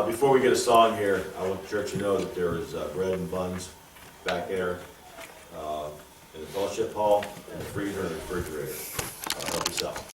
Before we get a song here, I want the church to know that there is bread and buns back there in the fellowship hall, in the freezer, and the refrigerator. Help yourself.